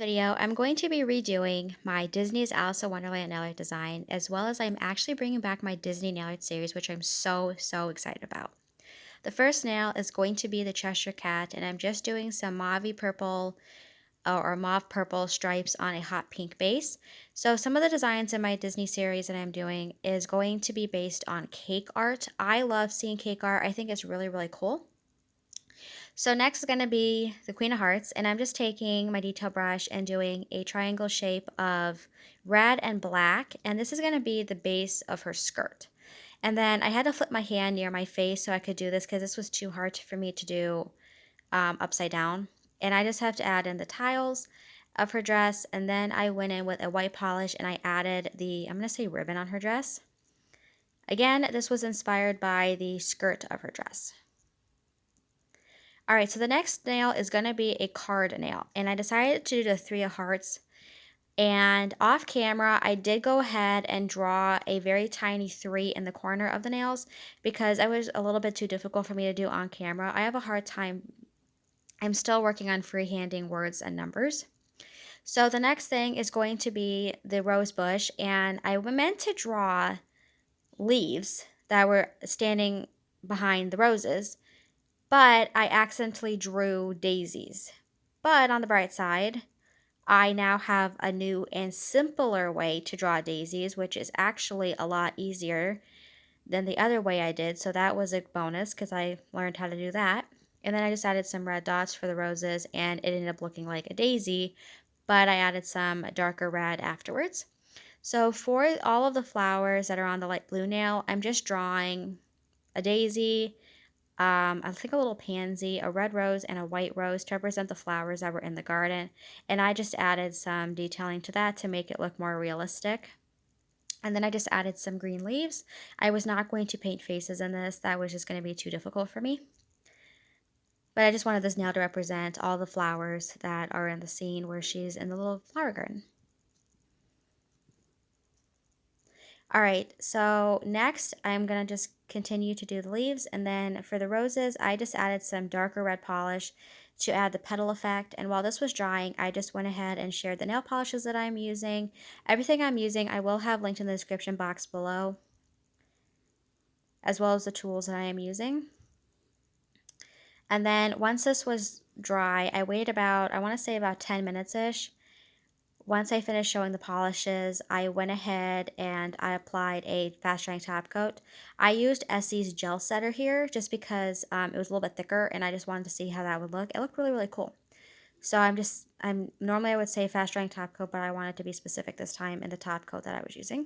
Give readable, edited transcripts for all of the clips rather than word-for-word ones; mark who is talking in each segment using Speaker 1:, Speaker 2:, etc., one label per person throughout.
Speaker 1: Video, I'm going to be redoing my Disney's Alice in Wonderland nail art design, as well as I'm actually bringing back my Disney nail art series, which I'm so excited about. The first nail is going to be the Cheshire Cat, and I'm just doing some mauve purple or mauve purple stripes on a hot pink base. So some of the designs in my Disney series that I'm doing is going to be based on cake art. I love seeing cake art. I think it's really cool. So next is going to be the Queen of Hearts, and I'm just taking my detail brush and doing a triangle shape of red and black, and this is going to be the base of her skirt. And then I had to flip my hand near my face so I could do this because this was too hard for me to do upside down. And I just have to add in the tiles of her dress, and then I went in with a white polish and I added the, I'm going to say ribbon on her dress. Again, this was inspired by the skirt of her dress. All right, so the next nail is going to be a card nail, and I decided to do the 3 of hearts. And off camera, I did go ahead and draw a very tiny 3 in the corner of the nails because it was a little bit too difficult for me to do on camera. I have a hard time. I'm still working on freehanding words and numbers. So the next thing is going to be the rose bush, and I meant to draw leaves that were standing behind the roses, but I accidentally drew daisies. But on the bright side, I now have a new and simpler way to draw daisies, which is actually a lot easier than the other way I did. So that was a bonus because I learned how to do that. And then I just added some red dots for the roses, and it ended up looking like a daisy, but I added some darker red afterwards. So for all of the flowers that are on the light blue nail, I'm just drawing a daisy, I think a little pansy, a red rose, and a white rose to represent the flowers that were in the garden. And I just added some detailing to that to make it look more realistic. And then I just added some green leaves. I was not going to paint faces in this. That was just going to be too difficult for me. But I just wanted this nail to represent all the flowers that are in the scene where she's in the little flower garden. All right, so next I'm going to just continue to do the leaves, and then for the roses, I just added some darker red polish to add the petal effect. And while this was drying, I just went ahead and shared the nail polishes that I'm using. Everything I'm using I will have linked in the description box below, as well as the tools that I am using. And then once this was dry, I waited about, I want to say about 10 minutes-ish. Once I finished showing the polishes, I went ahead and I applied a fast drying top coat. I used Essie's gel setter here just because it was a little bit thicker, and I just wanted to see how that would look. It looked really cool. So normally I would say fast drying top coat, but I wanted to be specific this time in the top coat that I was using.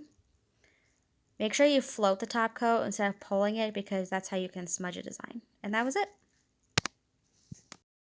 Speaker 1: Make sure you float the top coat instead of pulling it because that's how you can smudge a design. And that was it.